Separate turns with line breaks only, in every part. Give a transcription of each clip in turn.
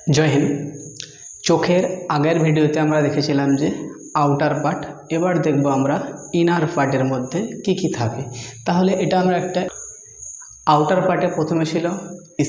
জয় হিন্দ। চোখের আগের ভিডিওতে আমরা দেখেছিলাম যে আউটার পার্ট, এবার দেখব আমরা ইনার পার্টের মধ্যে কি কি থাকে। তাহলে এটা আমরা একটা আউটার পার্টে প্রথমে ছিল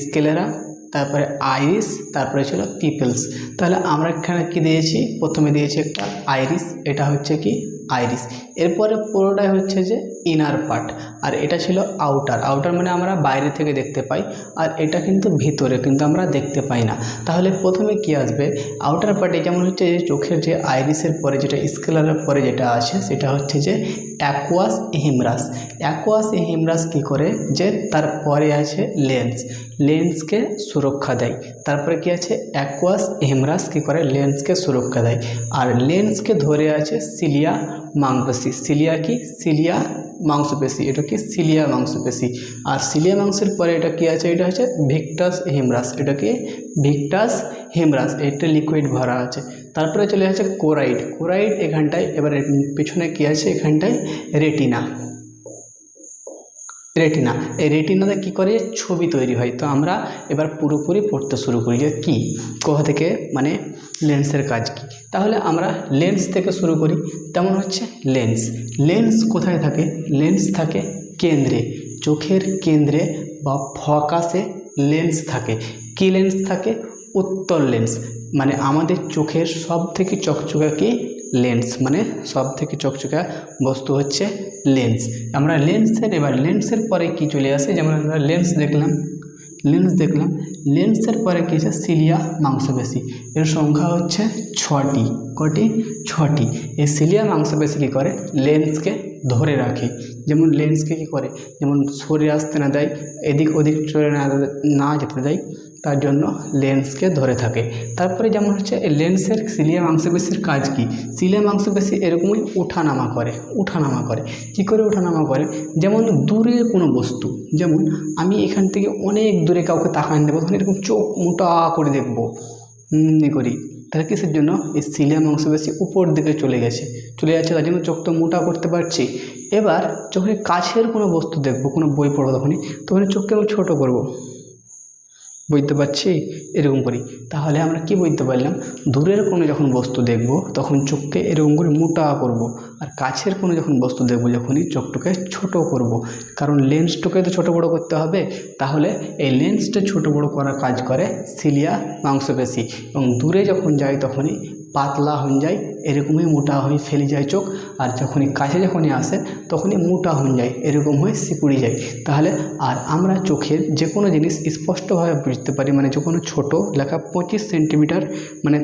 স্কেলেরা, তারপরে আইরিস, তারপরে ছিল পিপলস। তাহলে আমরা এখানে কি দিয়েছি, প্রথমে দিয়েছি একটা আইরিস, এটা হচ্ছে কি আইরিস। এরপরে পুরোটাই হচ্ছে যে ইনার পার্ট, আর এটা ছিল আউটার। আউটার মানে আমরা বাইরে থেকে দেখতে পাই, আর এটা কিন্তু ভিতরে, কিন্তু আমরা দেখতে পাই না। তাহলে প্রথমে কি আসবে, আউটার পার্টে যেমন হচ্ছে যে চোখের যে আইরিসের পরে যেটা স্কেলারের পরে যেটা আছে সেটা হচ্ছে যে অ্যাকুয়াস হিমরাস। অ্যাকুয়াস হিমরাস কী করে, যে তারপরে আছে লেন্স, লেন্সকে সুরক্ষা দেয়। তারপরে কি আছে, অ্যাকুয়াস হিমরাস কী করে, লেন্সকে সুরক্ষা দেয়। আর লেন্সকে ধরে আছে সিলিয়া মাংসপেশি। সিলিয়া কি, সিলিয়া মাংসপেশি, এটা কি সিলিয়া মাংসপেশি। আর সিলিয়া মাংসের পরে এটা কি আছে, এটা হচ্ছে ভিক্টাস হিমরাস। এটা কি ভিক্টাস হিমরাস, এটা লিকুইড ভরা আছে। তারপরে চলে আসছে কোরাইড। কোরাইড এখানটায়, এবারে পিছনে কি আছে, এখানটায় রেটিনা। রেটিনা, এই রেটিনাতে কী করে ছবি তৈরি হয়। তো আমরা এবার পুরোপুরি পড়তে শুরু করি যে কী, কোথা থেকে, মানে লেন্সের কাজ কী। তাহলে আমরা লেন্স থেকে শুরু করি। তেমন হচ্ছে লেন্স। লেন্স কোথায় থাকে, লেন্স থাকে কেন্দ্রে, চোখের কেন্দ্রে বা ফোকাসে লেন্স থাকে। কী লেন্স থাকে, উত্তল লেন্স। মানে আমাদের চোখের সব থেকে চকচকা কি লেন্স, মানে সব থেকে চকচকা বস্তু হচ্ছে লেন্স। আমরা লেন্সের, এবার লেন্সের পরে কি চলে আসে, যেমন আমরা লেন্স দেখলাম, লেন্সের পরে কি আছে, সিলিয়া মাংসপেশি। এর সংখ্যা হচ্ছে 6টি। কটি, 6টি। এই সিলিয়া মাংসপেশি কী করে, লেন্সকে ধরে রাখে। যেমন লেন্সকে কী করে, যেমন সরে আসতে না দেয়, এদিক ওদিক চলে না যেতে দেয়, তার জন্য লেন্সকে ধরে থাকে। তারপরে যেমন হচ্ছে লেন্সের সিলিয়া মাংসপেশির কাজ কি, সিলিয়া মাংসপেশি এরকমই ওঠানামা করে। কী করে ওঠানামা করে, যেমন দূরের কোনো বস্তু, যেমন আমি এখান থেকে অনেক দূরে কাউকে তাকান দেবো, তখন এরকম চোখ মোটা করে দেখবো করি। তাহলে কিসের জন্য, এই সিলিয়া মাংসপেশি উপর দিকে চলে যাচ্ছে, তার জন্য চোখটা মোটা করতে পারছি। এবার চোখের কাছের কোনো বস্তু দেখবো, কোনো বই পড়বো, তখন চোখকে আমি ছোটো করবো, বুঝতে পারছি, এরকম করি। তাহলে আমরা কি বুঝতে পারলাম, দূরের কোনো যখন বস্তু দেখব তখন চোখকে এরকম করে মোটা করব, আর কাছের কোনো যখন বস্তু দেখব যখনই চোখটাকে ছোট করব, কারণ লেন্সটাকে তো ছোট বড় করতে হবে। তাহলে এই লেন্সটা ছোট বড় করার কাজ করে সিলিয়া মাংসপেশি, এবং দূরে যখন যায় তখনই পাতলা হয়ে যায়, এরকমই মোটা হয়ে ফেলে যায় চোখ। আর যখনই কাছে যখনই আসে তখনই মোটা হয়ে যায়, এরকম হয়ে সিকুড়ে যায়। তাহলে আর আমরা চোখের যে কোনো জিনিস স্পষ্টভাবে বুঝতে পারি, মানে যে কোনো ছোটো লেখা 25 সেন্টিমিটার, মানে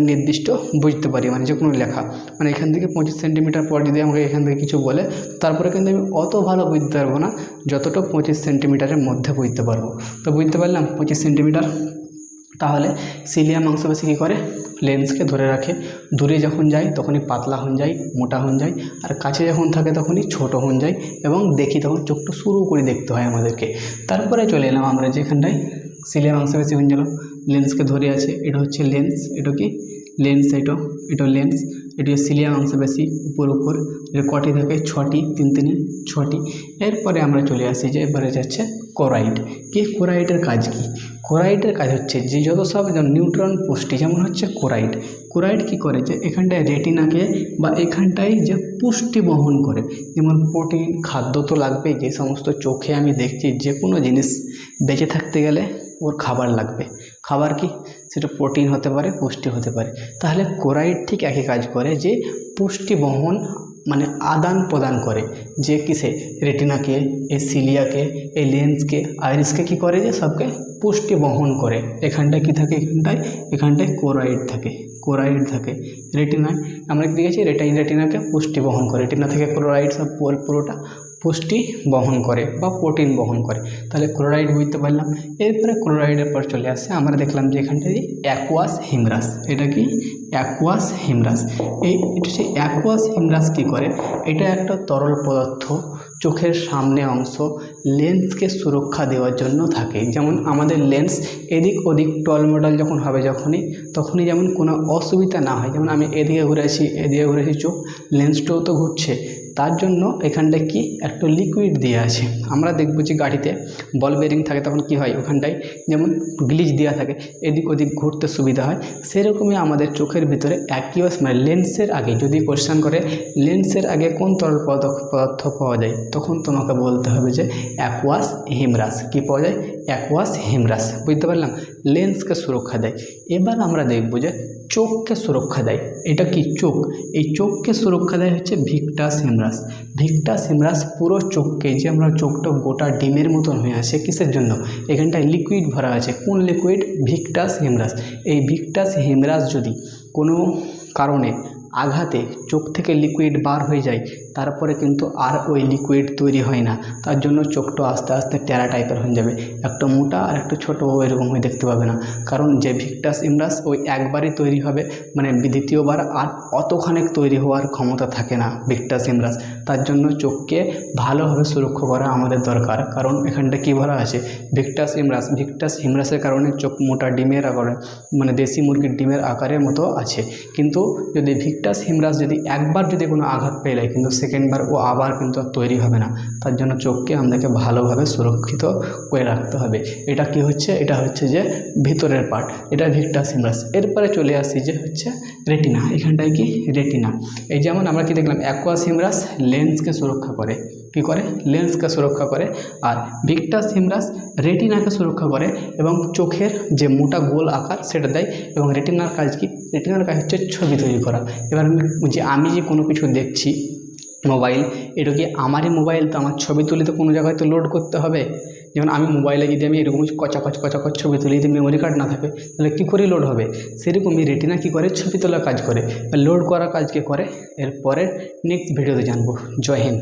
নির্দিষ্ট বুঝতে পারি, মানে যে কোনো লেখা, মানে এখান থেকে 25 সেন্টিমিটার পর যদি আমাকে এখান থেকে কিছু বলে, তারপরে কিন্তু আমি অত ভালো বুঝতে পারবো না, যতটা 25 সেন্টিমিটারের মধ্যে বুঝতে পারবো। তো বুঝতে পারলাম 25 সেন্টিমিটার। তাহলে সিলিয়া মাংসপেশি কী করে, লেন্সকে ধরে রাখে। দূরে যখন যায় তখনই পাতলা হয়ে যায়, মোটা হয়ে যায়, আর কাছে যখন থাকে তখনই ছোট হয়ে যায়, এবং দেখি তখন চোখটা শুরু করে দেখতে হয় আমাদেরকে। তারপরে চলে এলাম আমরা যেখানটায় সিলিয়া মাংসপেশি হয়ে গেল, লেন্সকে ধরে আছে, এটা হচ্ছে লেন্স। এটা কি লেন্স, এটা লেন্স, এটা সিলিয়া মাংসপেশি উপর। এটা কটি থাকে, 6টি, 6টি। এরপরে আমরা চলে আসি যে এবারে যাচ্ছে কোরাইড। কি কোরাইডের কাজ কি, কোরাইডের কাজ হচ্ছে যে যত সব নিউট্রন পুষ্টি, যেমন হচ্ছে কোরাইড কী করে, যে এখানটায় রেটিনাকে বা এখানটায় যে পুষ্টি বহন করে, যেমন প্রোটিন, খাদ্য তো লাগবেই। যে সমস্ত চোখে আমি দেখছি যে কোনো জিনিস বেঁচে থাকতে গেলে ওর খাবার লাগবে। খাবার কি, সেটা প্রোটিন হতে পারে, পুষ্টি হতে পারে। তাহলে কোরাইড ঠিক একই কাজ করে, যে পুষ্টি বহন মানে আদান প্রদান করে, যে কিসে, রেটিনাকে, এই সিলিয়াকে, এই লেন্সকে, আইরিসকে কী করে, যে সবকে পুষ্টি বহন করে। এখানটায় কী থাকে, এখানটায় কোরাইড থাকে রেটিনায়। আমরা কি দেখেছি, রেটিনাকে পুষ্টি বহন করে, রেটিনা থেকে ক্লোরাইড সব পুরোটা পুষ্টি বহন করে বা প্রোটিন বহন করে। তাহলে ক্লোরাইড বুঝতে পারলাম। এরপরে ক্লোরাইডের পর চলে আসে, আমরা দেখলাম যে এখানটায় অ্যাকুয়াস হিমরাস। এটা কি অ্যাকুয়াস হিমরাস। এটা হচ্ছে অ্যাকুয়াস হিমরাস কী করে, এটা একটা তরল পদার্থ চোখের সামনে অংশ লেন্সকে সুরক্ষা দেওয়ার জন্য থাকে। যেমন আমাদের লেন্স এদিক ওদিক টলমডল যখন হবে, তখনই যেমন কোনো অসুবিধা না হয়। যেমন আমি এদিকে ঘুরেছি চোখ, লেন্সটাও তো ঘুরছে, তার জন্য এখানটায় কি একটা লিকুইড দেওয়া আছে। আমরা দেখব যে গাড়িতে বল বেরিং থাকে তখন কি হয়, ওখানটায় যেমন গ্লিচ দেওয়া থাকে, এদিক ওদিক ঘুরতে সুবিধা হয়, সেরকমই আমাদের চোখের ভিতরে অ্যাকিউয়াস মানে লেন্সের আগে যদি কোশ্চেন করে লেন্সের আগে কোন তরল পদার্থ পাওয়া যায়, তখন তোমাকে বলতে হবে যে অ্যাকুয়াস হিমরাস। কি পাওয়া যায়? অ্যাকুয়াস হিমরাস। বুঝতে পারলাম? লেন্সকে সুরক্ষা দেয়। এবার আমরা দেখব যে চোখকে সুরক্ষা দেয়। এটা কি? চোখ। এই চোখকে সুরক্ষা দেয় হচ্ছে ভিকটাস হিমরাস। ভিকটাস হিমরাস পুরো চোখকে, যে আমরা চোখটা গোটা ডিমের মতন হয়ে আছে, কিসের জন্য? এখানটায় লিকুইড ভরা আছে। কোন লিকুইড? ভিকটাস হিমরাস। এই ভিকটাস হিমরাস যদি কোনো কারণে আঘাতে চোখ থেকে লিকুইড বার হয়ে যায়, তারপরে কিন্তু আর ওই লিকুইড তৈরি হয় না। তার জন্য চোখটা আস্তে আস্তে টেরা টাইপের হয়ে যাবে, একটা মোটা আর একটা ছোটো এরকম হয়ে দেখতে পাবে না। কারণ যে ভিকটাস হিমরাস ওই একবারই তৈরি হবে, মানে দ্বিতীয়বার আর অতখানেক তৈরি হওয়ার ক্ষমতা থাকে না ভিকটাস হিমরাস। তার জন্য চোখকে ভালোভাবে সুরক্ষা করা আমাদের দরকার। কারণ এখানটা কী ভরা আছে? ভিকটাস হিমরাস। ভিকটাস হিমরাসের কারণে চোখ মোটা ডিমের আকারে, মানে দেশি মুরগির ডিমের আকারের মতো আছে। কিন্তু যদি ভিকটাস হিমরাস যদি একবার যদি কোনো আঘাত পেয়ে যায়, কিন্তু সেকেন্ডবার ও আবার কিন্তু আর তৈরি হবে না। তার জন্য চোখকে আমাদেরকে ভালোভাবে সুরক্ষিত করে রাখতে হবে। এটা কি হচ্ছে? এটা হচ্ছে যে ভিতরের পার্ট, এটা ভিকটাস হিমরাস। এরপরে চলে আসি যে হচ্ছে রেটিনা। এখানটায় কি? রেটিনা। এই যেমন আমরা কি দেখলাম, অ্যাকুয়াস হিমরাস লেন্সকে সুরক্ষা করে। কী করে? লেন্সকে সুরক্ষা করে। আর ভিকটাস হিমরাস রেটিনাকে সুরক্ষা করে এবং চোখের যে মোটা গোল আকার সেটা দেয়। এবং রেটিনার কাজ কি? রেটিনার কাজ হচ্ছে ছবি তৈরি করা। এবার আমি যে কোনো কিছু দেখছি মোবাইল, এটা কি আমারই মোবাইল, তো আমার ছবি তুলে তো কোনো জায়গায় তো লোড করতে হবে। যেমন আমি মোবাইলে যদি আমি এরকম কচাকচ ছবি তুলি, যদি মেমোরি কার্ড না থাকে তাহলে কী করে লোড হবে? সেরকমই রেটিনা কী করে? ছবি তোলার কাজ করে, লোড করার কাজ কে করে? এরপরে নেক্সট ভিডিওতে জানবো। জয় হিন্দ।